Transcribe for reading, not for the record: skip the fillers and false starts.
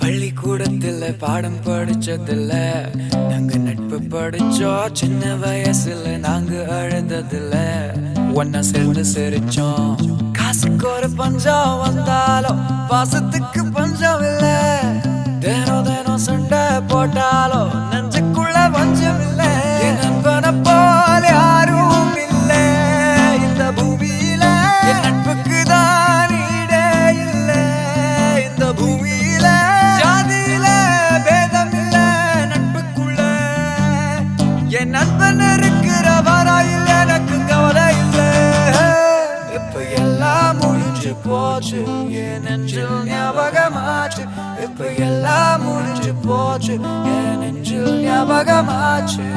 பள்ளிக்கூடத்துல பாடம் படிச்சதில்ல, நாங்க நட்பு படிச்சோம். சின்ன வயசுல நாங்க அழுததில்ல, ஒன்னா சேர்ந்து சிரிச்சோம். காசுக்கு ஒரு பஞ்சம் வந்தாலும் பாசத்துக்கு பஞ்சம் இல்ல. தினம் தினம் சண்டை போட்டாலும் நெஞ்சுக்குள்ள பஞ்சம் இல்ல. என் நண்பனை போல யாரும் இல்ல இந்த பூமியில. என் நட்புக்கு தான் ஈடே இல்ல இந்த பூமியில. ஜாதியில பேதம் இல்ல நட்புக்குள்ள. என் நண்பன் இருக்கிற வரையில் எனக்கு கவலை இல்ல. இப்ப எல்லாம் முடிஞ்சு போச்சு, என் நெஞ்சில் ஞாபகமாச்சு. இப்ப எல்லாம் முடிஞ்சு போச்சு, என் நெஞ்சில் ஞாபகமாச்சு.